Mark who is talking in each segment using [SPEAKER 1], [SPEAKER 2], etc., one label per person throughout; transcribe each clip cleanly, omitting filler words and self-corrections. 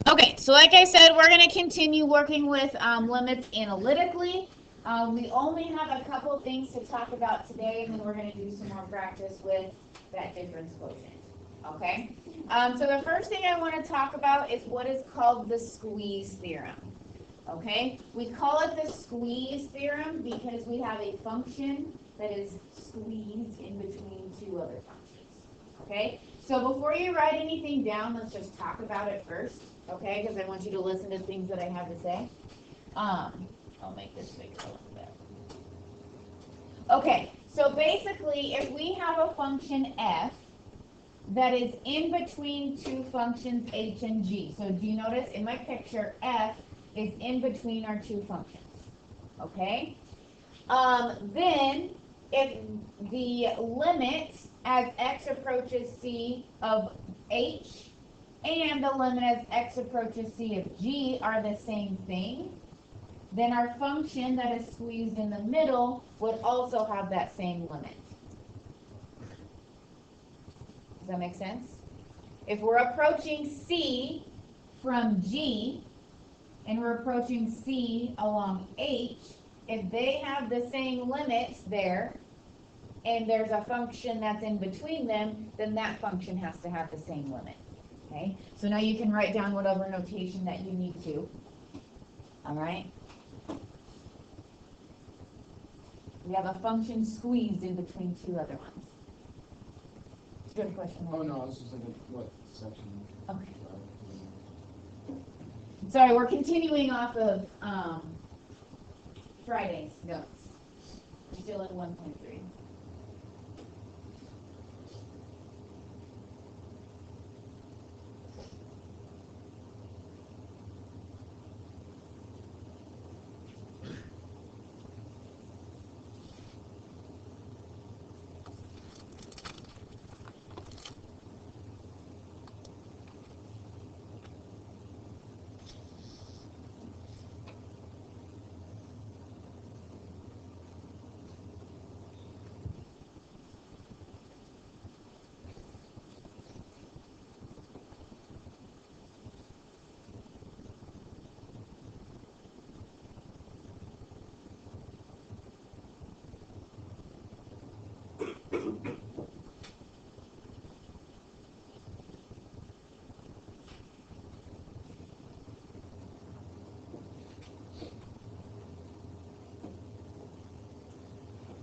[SPEAKER 1] Okay, so like I said, we're going to continue working with limits analytically. We only have a couple things to talk about today, and then we're going to do some more practice with that difference quotient. Okay? So the first thing I want to talk about is what is called the squeeze theorem. Okay? We call it the squeeze theorem because we have a function that is squeezed in between two other functions. Okay? So before you write anything down, let's just talk about it first. Okay? Because I want you to listen to things that I have to say. I'll make this bigger a little bit. Okay, so basically, if we have a function f that is in between two functions h and g, so do you notice in my picture, f is in between our two functions, okay? Then, if the limit as x approaches c of h and the limit as x approaches c of g are the same thing, then our function that is squeezed in the middle would also have that same limit. Does that make sense? If we're approaching c from g and we're approaching c along h, if they have the same limits there and there's a function that's in between them, then that function has to have the same limit. Okay? So now you can write down whatever notation that you need to. All right? We have a function squeezed in between two other ones. Good question.
[SPEAKER 2] Oh no, I was just thinking what section.
[SPEAKER 1] Okay. Sorry, we're continuing off of Friday's notes. We're still at 1.3.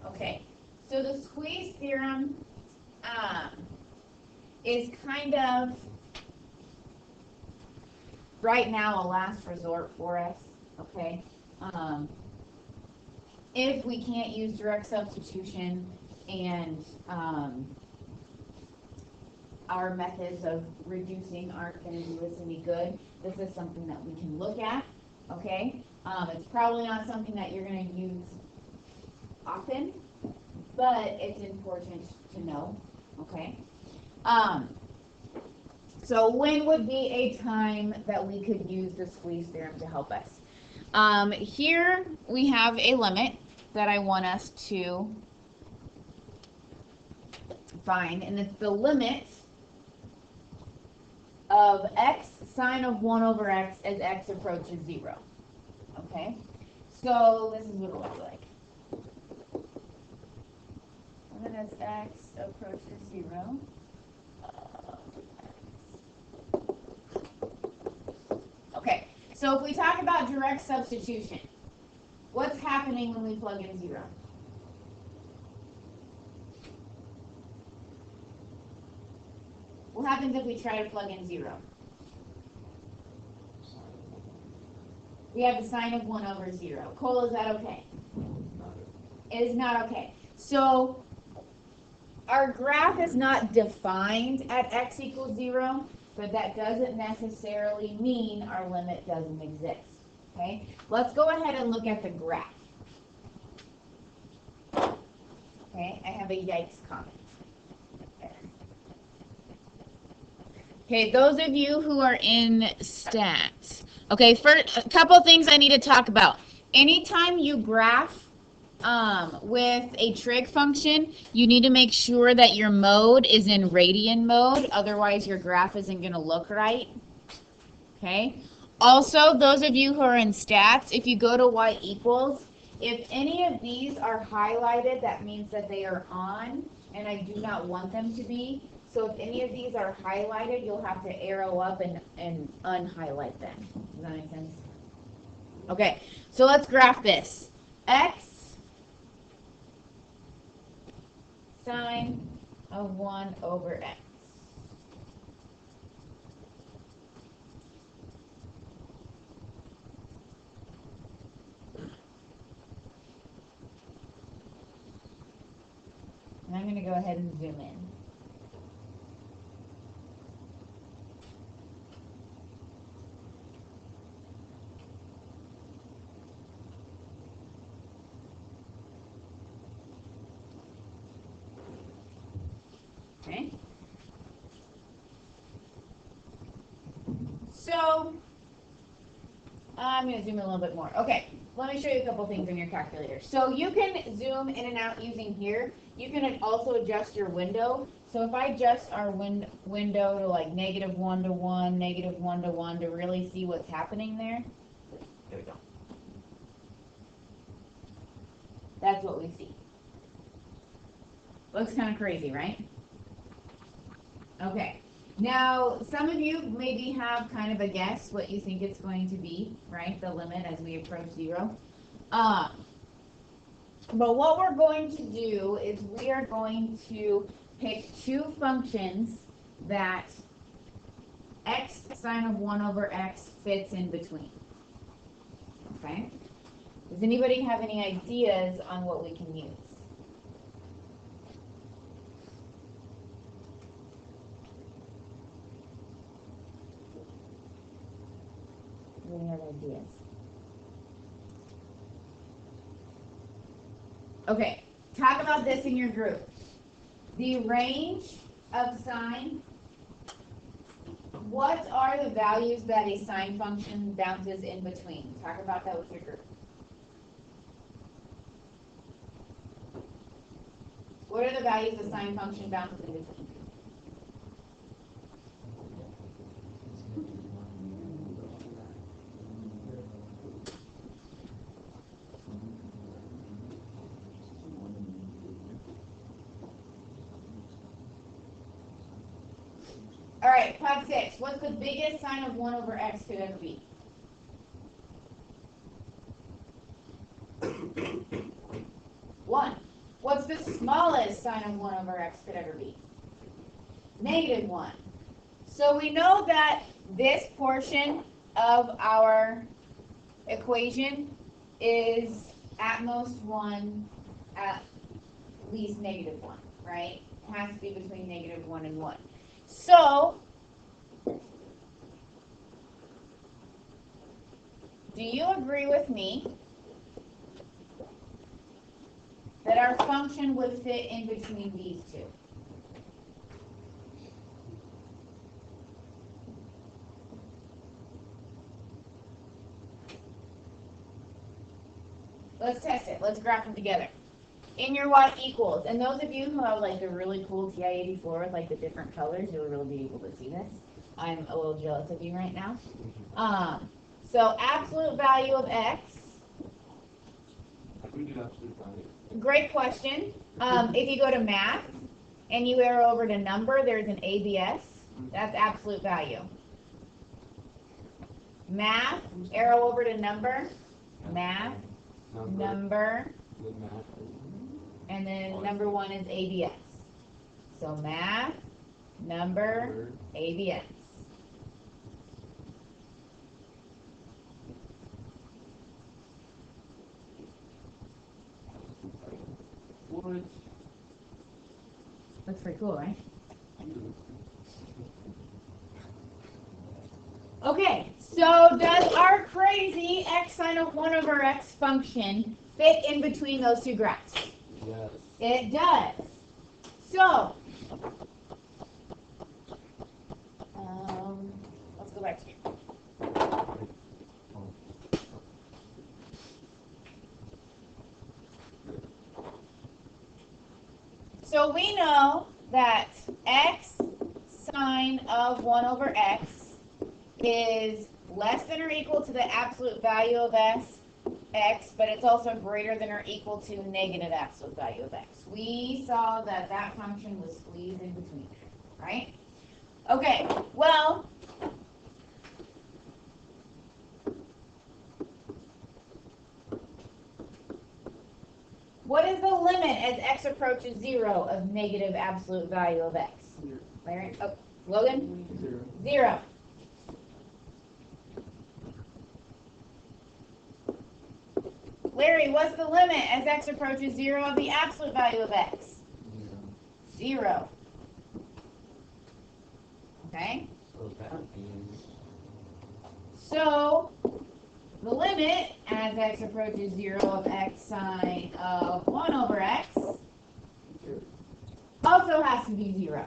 [SPEAKER 1] Okay, so the squeeze theorem is kind of right now a last resort for us, okay? If we can't use direct substitution and our methods of reducing aren't going to do us any good, this is something that we can look at, okay? It's probably not something that you're going to use often, but it's important to know, okay? So when would be a time that we could use the squeeze theorem to help us? Here we have a limit that I want us to find, and it's the limit of x sine of 1 over x as x approaches 0. Okay? So this is what it looks like. Limit as x approaches 0. Okay, so if we talk about direct substitution, what's happening when we plug in 0? What happens if we try to plug in 0? We have the sine of 1 over 0. Cole, is that okay? It is not okay. So our graph is not defined at x equals 0, but that doesn't necessarily mean our limit doesn't exist. Okay? Let's go ahead and look at the graph. Okay, I have a yikes comment. Okay, those of you who are in stats. Okay, first, a couple things I need to talk about. Anytime you graph with a trig function, you need to make sure that your mode is in radian mode, otherwise your graph isn't going to look right. Okay. Also, those of you who are in stats, if you go to y equals, if any of these are highlighted, that means that they are on, and I do not want them to be. So if any of these are highlighted, you'll have to arrow up and unhighlight them. Does that make sense? Okay, so let's graph this. X sine of 1 over x. And I'm going to go ahead and zoom in. Okay. So I'm going to zoom in a little bit more. Okay, let me show you a couple things in your calculator. So you can zoom in and out using here. You can also adjust your window. So if I adjust our window to like -1 to 1, -1 to 1 to really see what's happening there. There we go. That's what we see. Looks kind of crazy, right? Okay. Now, some of you maybe have kind of a guess what you think it's going to be, right? The limit as we approach 0. But what we're going to do is we are going to pick two functions that x sine of 1 over x fits in between. Okay? Does anybody have any ideas on what we can use? Any other ideas? Okay, talk about this in your group. The range of sine, what are the values that a sine function bounces in between? Talk about that with your group. What are the values the sine function bounces in between? All right, part 6. What's the biggest sine of 1 over x could ever be? One. What's the smallest sine of 1 over x could ever be? -1. So we know that this portion of our equation is at most 1, at least -1, right? It has to be between -1 and 1. So, do you agree with me that our function would fit in between these two? Let's test it. Let's graph them together. In your y equals, and those of you who have like the really cool TI-84 with like the different colors, you'll really be able to see this. I'm a little jealous of you right now. So absolute value of x.
[SPEAKER 2] We did absolute value.
[SPEAKER 1] Great question. If you go to math and you arrow over to number, there's an ABS. That's absolute value. Math, arrow over to number. Math, number, and then number 1 is ABS. So math, number, ABS.
[SPEAKER 2] What?
[SPEAKER 1] Looks pretty cool, right? Okay, so does our crazy x sine of 1 over x function fit in between those two graphs?
[SPEAKER 2] Yes.
[SPEAKER 1] It does. So, let's go back to here. So we know that x sine of 1 over x is less than or equal to the absolute value of x, but it's also greater than or equal to negative absolute value of x. We saw that that function was squeezed in between, right? Okay, well, what is the limit as x approaches 0 of negative absolute value of x? Larry? Oh, Logan? 0. Larry, what's the limit as x approaches 0 of the absolute value of x? 0. Okay?
[SPEAKER 2] So that means
[SPEAKER 1] So, the limit as x approaches 0 of x sine of 1 over x also has to be 0.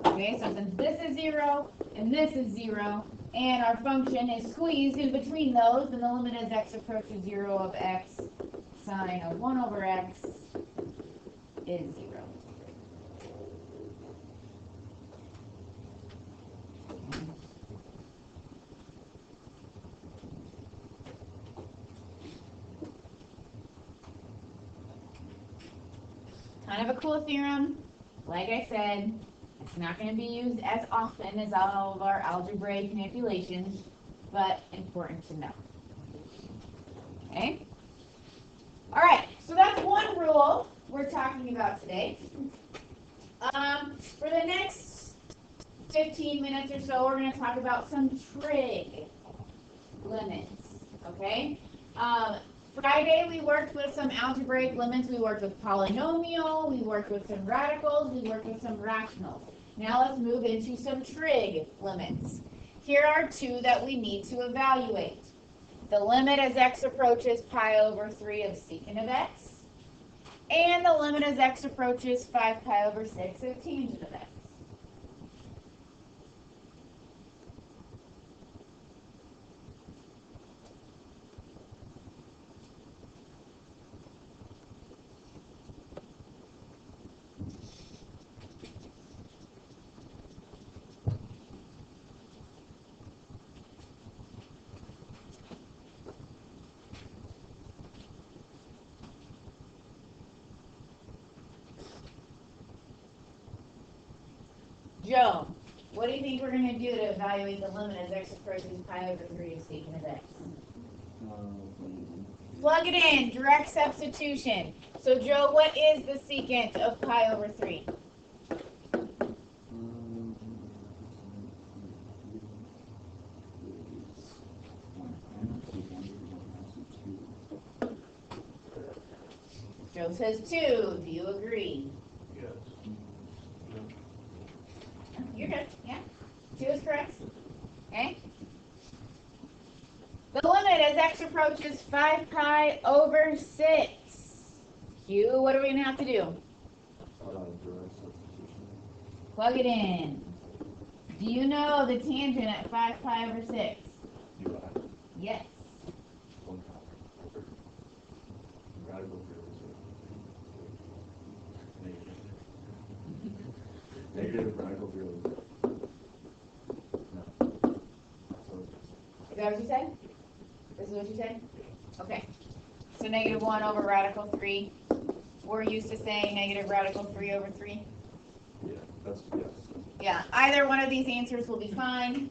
[SPEAKER 1] Okay, so since this is 0 and this is 0, and our function is squeezed in between those, then the limit as x approaches 0 of x sine of 1 over x is 0. Kind of a cool theorem. Like I said, it's not going to be used as often as all of our algebraic manipulations, but important to know. Okay? All right, so that's one rule we're talking about today. For the next 15 minutes or so, we're going to talk about some trig limits. Okay? Friday, we worked with some algebraic limits. We worked with polynomial. We worked with some radicals. We worked with some rationals. Now let's move into some trig limits. Here are two that we need to evaluate. The limit as x approaches pi over 3 of secant of x, and the limit as x approaches 5 pi over 6 of tangent of x. Joe, what do you think we're going to do to evaluate the limit as x approaches pi over 3 of secant of x? Plug it in, direct substitution. So Joe, what is the secant of pi over 3? Joe says 2. Do you agree?
[SPEAKER 2] yes.
[SPEAKER 1] You're good. Yeah. 2 is correct. Okay. The limit as x approaches 5 pi over 6. Q, what are we going to have to do?
[SPEAKER 2] Direct substitution.
[SPEAKER 1] Plug it in. Do you know the tangent at 5 pi over 6?
[SPEAKER 2] Do I?
[SPEAKER 1] Yes.
[SPEAKER 2] 1 pi over radical negative. Negative radical zero. No.
[SPEAKER 1] Is that what you said? This is what you said? Okay. So negative 1 over radical 3. We're used to saying negative radical 3 over 3.
[SPEAKER 2] Yeah, that's yes.
[SPEAKER 1] Yeah, either one of these answers will be fine.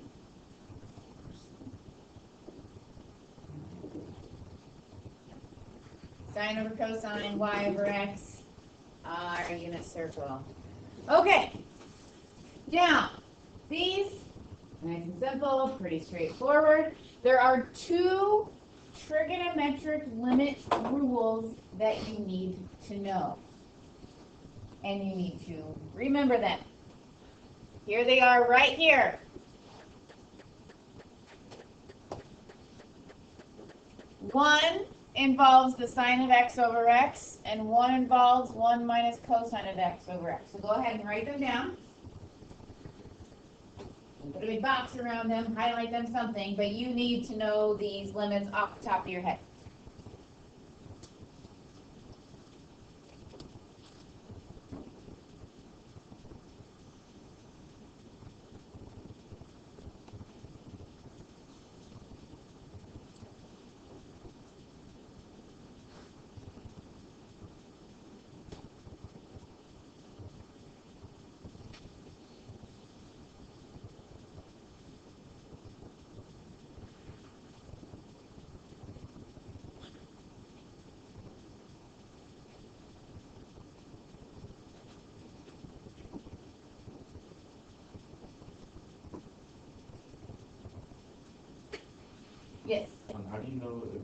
[SPEAKER 1] Sine over cosine, y over x, our unit circle. Okay. Now, these, nice and simple, pretty straightforward. There are two trigonometric limit rules that you need to know. And you need to remember them. Here they are right here. One involves the sine of x over x, and one involves 1 minus cosine of x over x. So go ahead and write them down. Put a big box around them, highlight them something, but you need to know these limits off the top of your head. Yes.
[SPEAKER 2] How do you know if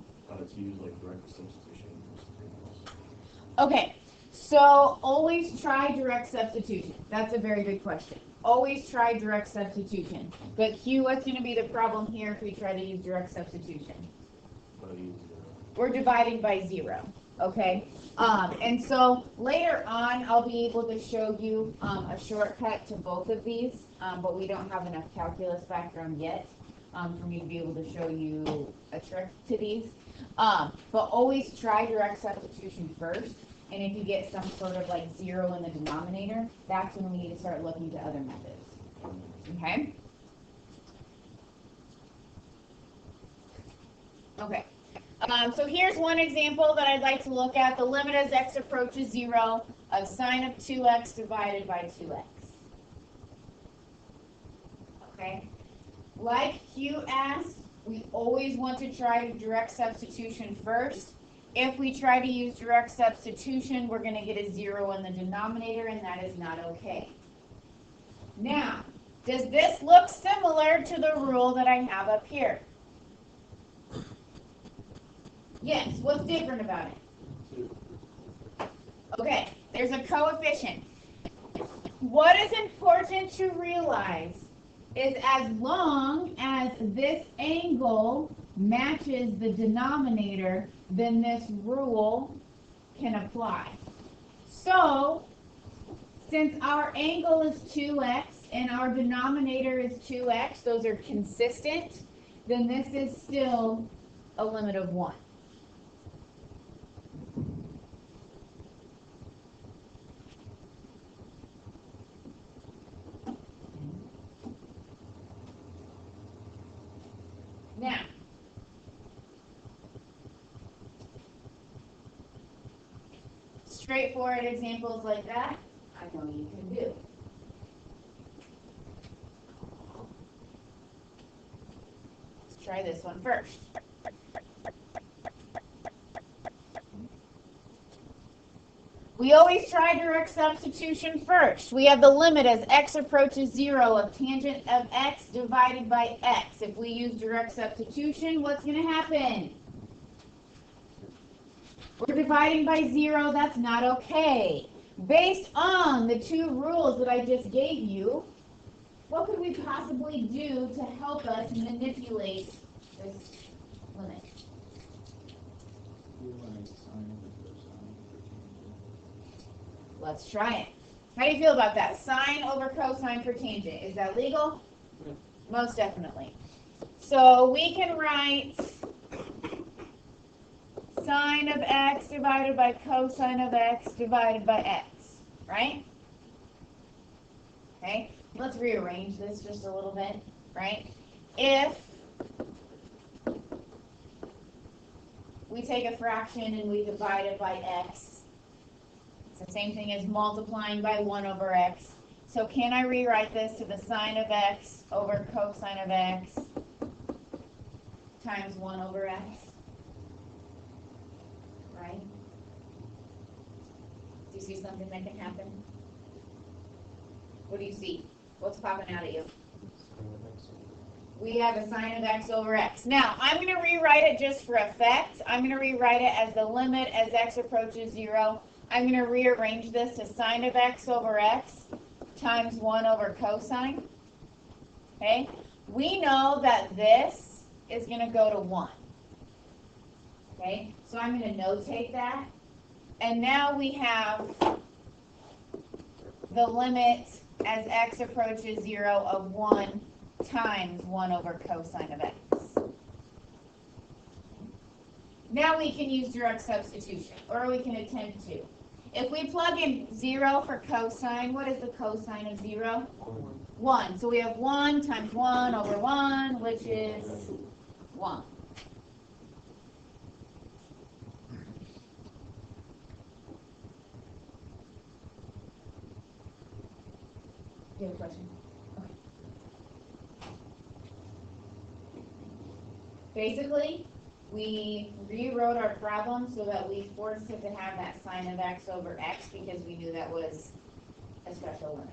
[SPEAKER 2] to use like direct substitution or something else?
[SPEAKER 1] Okay, so always try direct substitution. That's a very good question. Always try direct substitution. But Hugh, what's going to be the problem here if we try to use direct substitution? We're dividing by 0. Okay, and so later on I'll be able to show you a shortcut to both of these, but we don't have enough calculus background yet for me to be able to show you a trick to these. But always try direct substitution first, and if you get some sort of like 0 in the denominator, that's when we need to start looking to other methods. Okay? Okay. So here's one example that I'd like to look at. The limit as x approaches 0 of sine of 2x divided by 2x. Okay? Like Hugh asked, we always want to try direct substitution first. If we try to use direct substitution, we're going to get a 0 in the denominator, and that is not okay. Now, does this look similar to the rule that I have up here? Yes, what's different about it? Okay, there's a coefficient. What is important to realize is as long as this angle matches the denominator, then this rule can apply. So, since our angle is 2x and our denominator is 2x, those are consistent, then this is still a limit of 1. Now, straightforward examples like that, I know you can do. Let's try this one first. We always try direct substitution first. We have the limit as x approaches 0 of tangent of x divided by x. If we use direct substitution, what's going to happen? We're dividing by 0. That's not okay. Based on the two rules that I just gave you, what could we possibly do to help us manipulate this limit? Let's try it. How do you feel about that? Sine over cosine for tangent. Is that legal?
[SPEAKER 2] Yeah.
[SPEAKER 1] Most definitely. So we can write sine of x divided by cosine of x divided by x, right? Okay, let's rearrange this just a little bit, right? If we take a fraction and we divide it by x, it's the same thing as multiplying by 1 over x. So can I rewrite this to the sine of x over cosine of x times 1 over x? Right? Do you see something that can happen? What do you see? What's popping out at you? We have a sine of x over x. Now, I'm going to rewrite it just for effect. I'm going to rewrite it as the limit as x approaches 0. I'm going to rearrange this to sine of x over x times 1 over cosine. Okay? We know that this is going to go to 1. Okay? So I'm going to notate that. And now we have the limit as x approaches 0 of 1 times 1 over cosine of x. Now we can use direct substitution, or we can attempt to. If we plug in 0 for cosine, what is the cosine of 0? 1. So we have 1 times 1 over 1, which is 1. Do you have a question? Okay. Basically, we rewrote our problem so that we forced it to have that sine of x over x because we knew that was a special limit.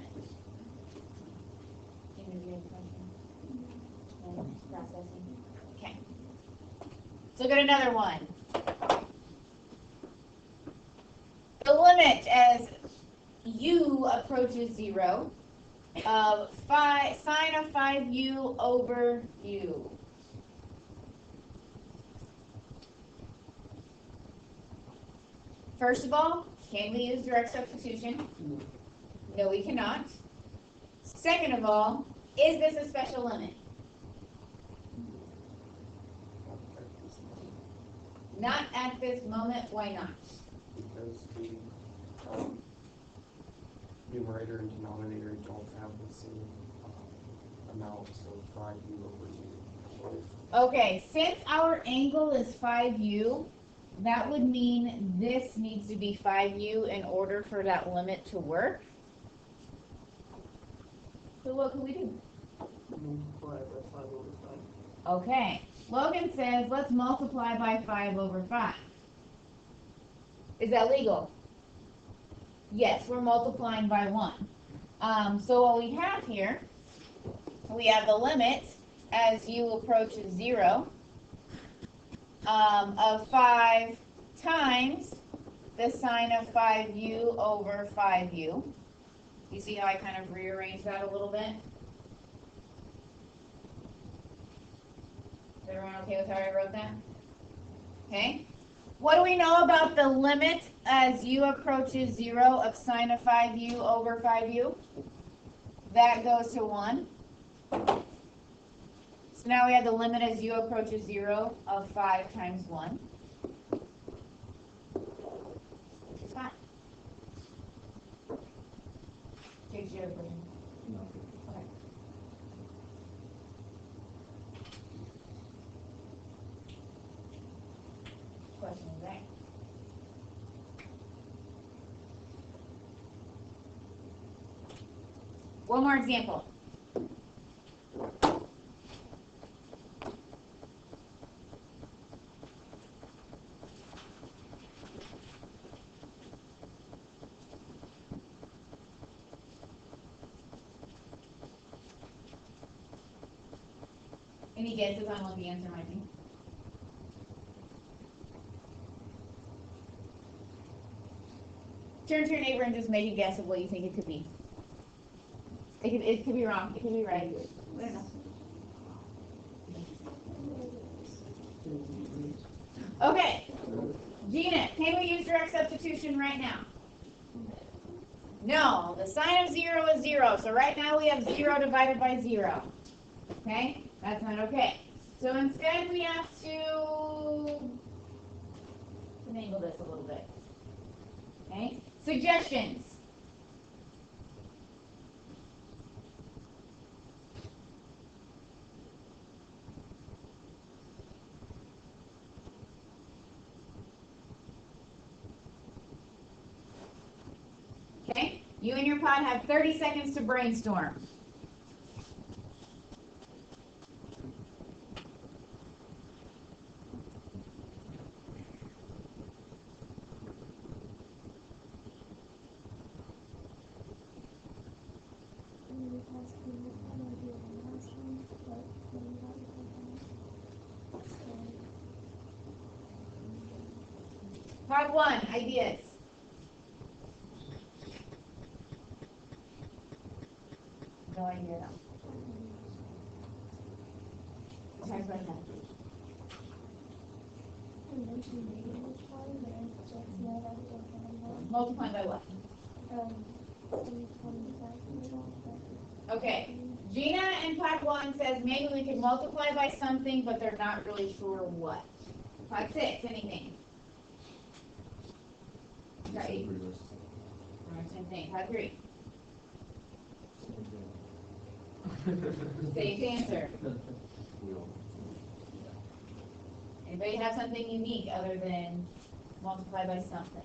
[SPEAKER 1] Any of you have a question? No? Processing? Okay. Let's look at another one. The limit as u approaches 0 of sine of 5u over u. First of all, can we use direct substitution? No, we cannot. Second of all, is this a special limit? Not at this moment. Why not?
[SPEAKER 3] Because the numerator and denominator don't have the same amount, so 5u over u.
[SPEAKER 1] Okay, since our angle is 5u, that would mean this needs to be 5u in order for that limit to work. So what can we do?
[SPEAKER 4] Multiply by 5 over 5.
[SPEAKER 1] Okay, Logan says let's multiply by 5 over 5. Is that legal? Yes, we're multiplying by 1. So what we have here, we have the limit as u approaches 0 of 5 times the sine of 5u over 5u. You see how I kind of rearranged that a little bit? Is everyone okay with how I wrote that? Okay. What do we know about the limit as u approaches 0 of sine of 5u over 5u? That goes to 1. So now we have the limit as u approaches 0 of 5 times 1. Which is 5. Jake, do you have a question?
[SPEAKER 2] No.
[SPEAKER 1] Okay. Question is that? One more example. Any guesses on what the answer might be? Turn to your neighbor and just make a guess of what you think it could be. It could be wrong. It could be right. I don't know. Okay. Gina, can we use direct substitution right now? No. The sign of 0 is 0. So right now we have 0 divided by 0. Okay? That's not okay. So instead we have to finagle this a little bit. Okay? Suggestions. Okay? You and your pod have 30 seconds to brainstorm. Part 1, ideas. No idea. Try right now. Multiply by what? Okay. Gina in part 1 says maybe we could multiply by something, but they're not really sure what. Part 6, anything? Right. Same thing. Part 3. Same answer. Anybody have something unique other than multiply by something?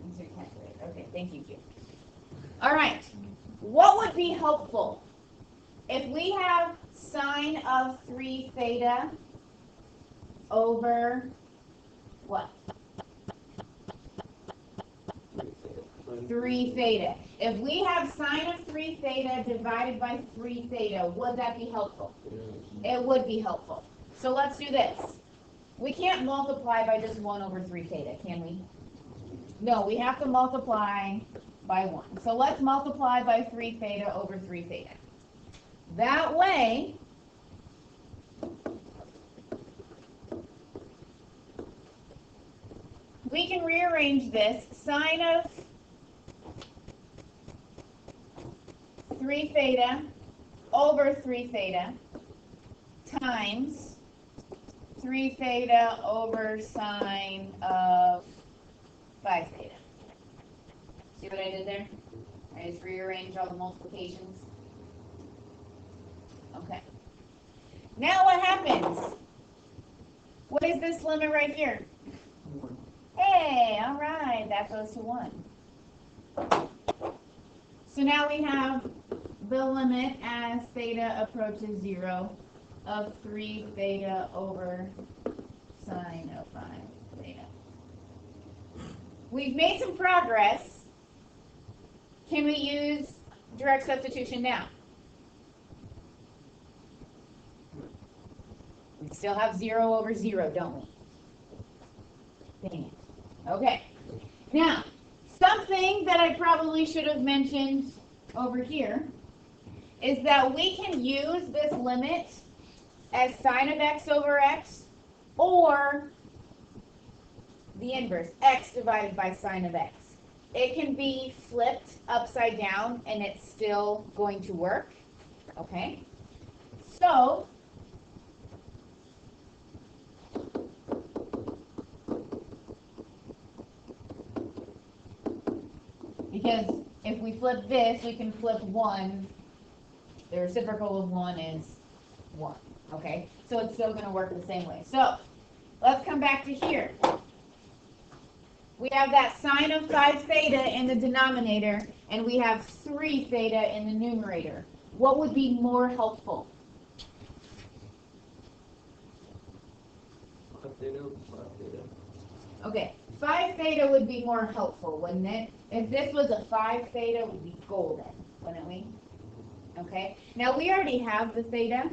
[SPEAKER 1] Insert calculator. Okay, thank you, Jim. All right. What would be helpful if we have sine of 3 theta over what?
[SPEAKER 4] 3 theta.
[SPEAKER 1] 3 theta. If we have sine of 3 theta divided by 3 theta, would that be helpful? It would be helpful. So let's do this. We can't multiply by just 1 over 3 theta, can we? No, we have to multiply by 1. So let's multiply by 3 theta over 3 theta. That way, we can rearrange this sine of 3 theta over 3 theta times 3 theta over sine of 5 theta. See what I did there? I just rearranged all the multiplications. Okay. Now what happens? What is this limit right here? Hey, all right, that goes to 1. So now we have the limit as theta approaches 0 of 3 theta over sine of 5 theta. We've made some progress. Can we use direct substitution now? We still have 0 over 0, don't we? Dang it. Okay. Now, something that I probably should have mentioned over here is that we can use this limit as sine of x over x, or the inverse, x divided by sine of x. It can be flipped upside down and it's still going to work. Okay? So, because if we flip this, we can flip 1. The reciprocal of 1 is 1. Okay? So it's still going to work the same way. So, let's come back to here. We have that sine of 5 theta in the denominator, and we have 3 theta in the numerator. What would be more helpful?
[SPEAKER 4] 5 theta, 5 theta.
[SPEAKER 1] Okay, 5 theta would be more helpful, wouldn't it? If this was a 5 theta, it would be golden, wouldn't we? Okay, now we already have the theta.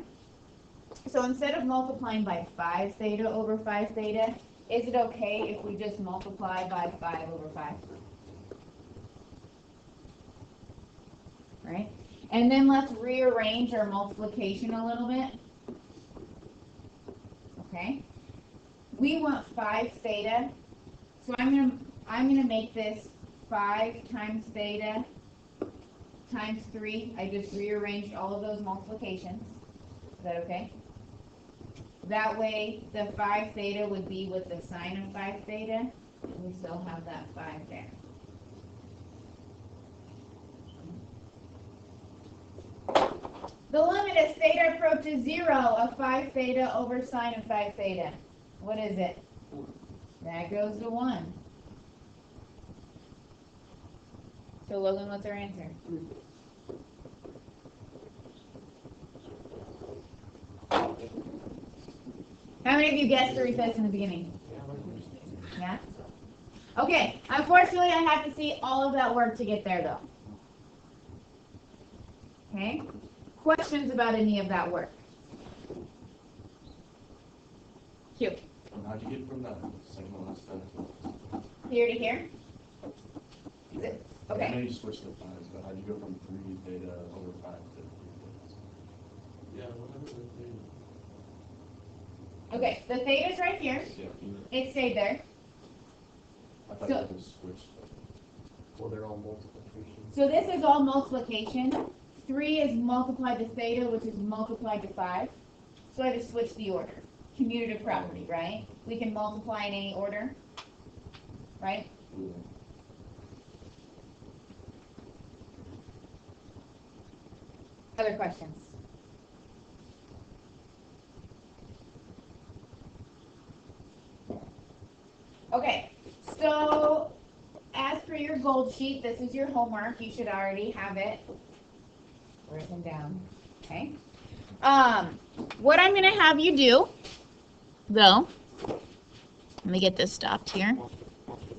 [SPEAKER 1] So instead of multiplying by 5 theta over 5 theta, is it okay if we just multiply by 5 over 5? Right? And then let's rearrange our multiplication a little bit. Okay? We want 5 theta. So I'm gonna make this 5 times theta times 3. I just rearranged all of those multiplications. Is that okay? That way, the 5 theta would be with the sine of 5 theta. We still have that 5 there. The limit as theta approaches 0 of 5 theta over sine of 5 theta. What is it? That goes to 1. So Logan, what's our answer? How many of you guessed 3/5 in the beginning? Yeah? Okay, unfortunately I have to see all of that work to get there though. Okay? Questions about any of that work? Q.
[SPEAKER 2] How'd you get from that second one last time?
[SPEAKER 1] Here to here? Is it?
[SPEAKER 2] I know
[SPEAKER 1] Okay.
[SPEAKER 2] you switched the times, but how'd you go from 3 theta over 5 to 3 theta?
[SPEAKER 3] Yeah, whatever the thing.
[SPEAKER 1] Okay, the theta's right here.
[SPEAKER 2] Yeah,
[SPEAKER 1] It stayed there.
[SPEAKER 2] I thought
[SPEAKER 1] So-
[SPEAKER 2] you just switched.
[SPEAKER 3] Well, they're all multiplications.
[SPEAKER 1] So this is all multiplication. 3 is multiplied to theta, which is multiplied to 5. So I just switched the order. Commutative property, right? We can multiply in any order, right?
[SPEAKER 2] Yeah.
[SPEAKER 1] Other questions? Okay, so as per your gold sheet, this is your homework. You should already have it written down. Okay. What I'm going to have you do, though, let me get this stopped here.